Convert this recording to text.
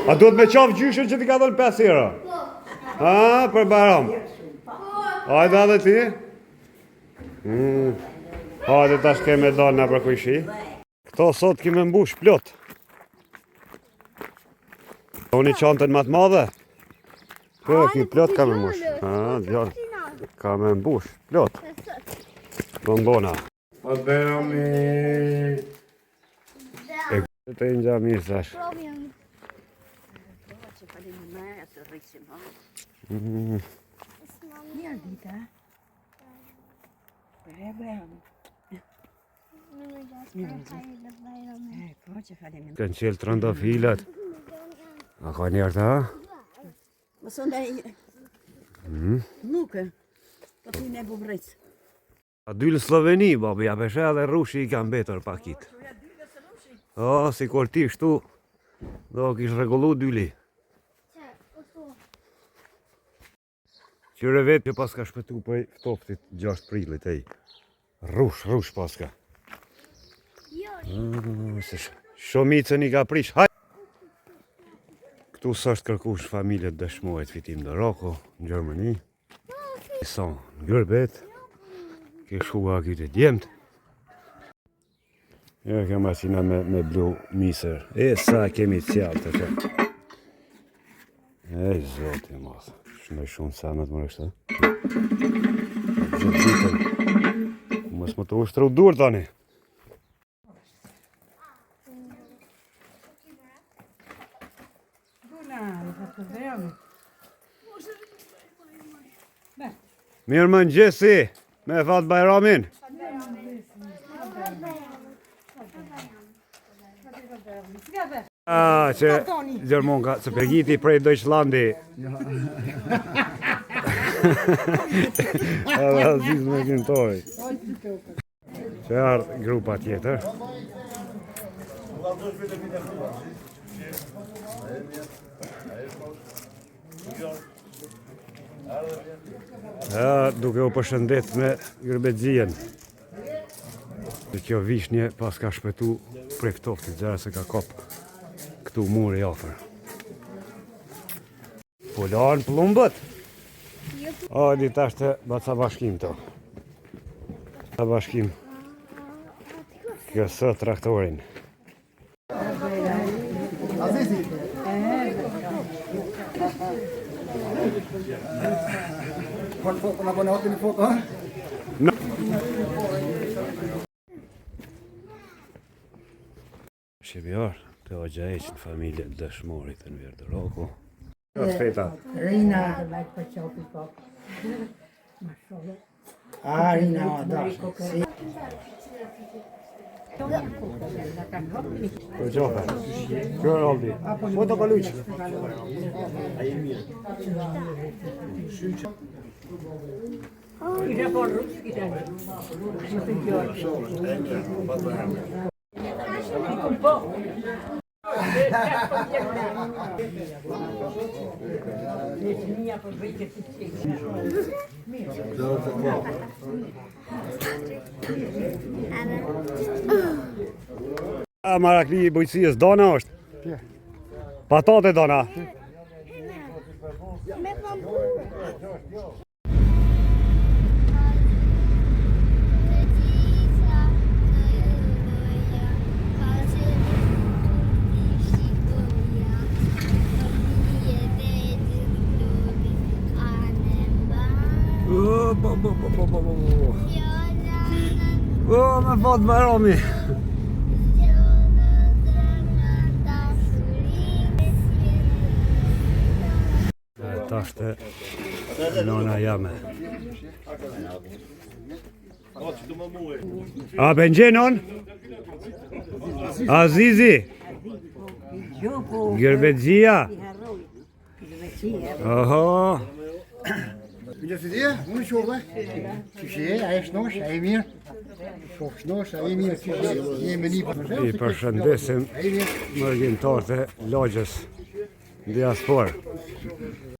A duhet me qaf gjyshin që ti ka dhënë 5 euro? A, për Bajram. Hajde edhe ti. Hajde tash keme dalë në për kujshi. Këto sot kime mbush plot. Unë i qantën më të madhe. Kjo e ki plot ka me mbush. A, djarë. Ka me mbush plot. Bombona. Pa Bajrami. E këtë të inja mirë thash. Një dita. Kanë qelë trëndafilat. A ka njerë ta? Mësë ndaj... Nuke. Po ti ne bubrec. A dyllë Sloveni, babi, a peshe edhe rushi i kam betur pakit. O, si kur ti shtu, do kish regullu dyli. Qyre vetë që pas ka shpetu për ftoftit 6 prillit, ej. Rush paska. Shumicën i ka prish, haj! Këtu s'është kërkush familjet dëshmojt fitim në Roko, në Gjermani. Son, në Gërbet, ke shua këtë djemët. Jo, kem asina me blu misër. E, sa kemi cjallë të të. E, zotë i masë. Shëndoj shumë samet më rështë, Gjithë ditën. Mos më të ushtru dur tani. Mirë më njësi, me fatë Bajramin. A, që Gjermon ka të përgjiti prej Deutschlandi. Edhe Aziz me gjintoj. Që ardhë grupa tjetër. Duke u përshëndet me Gërbexhien. Kjo vishnje pas ka shpetu prej ftoftit, gjera se ka kop këtu muri afer. Po lanë plumbët? O, di tash të baca bashkim to. Ta bashkim. Kjo së traktorin. Shqipjar, të o gjajq në familje dëshmorit në Vjerë Roko. Kjo të feta. Rina. A, Rina, o, da. Po gjofe. Kjo e aldi. Po të kaluqë. A marakli i bujqësijës dona është? Patate dona? O, me fatë Bajrami. Tashte nona jame. A Benjenon? Azizi? Gërbexhia? Oho. Bilirsin diye, bunu çoğla. Kişiye, ayışnoş, ayımir. Şokşnoş, ayımir, kişiye, yemeni. I përshëndesim mërgjimtarët e lagjës diaspor.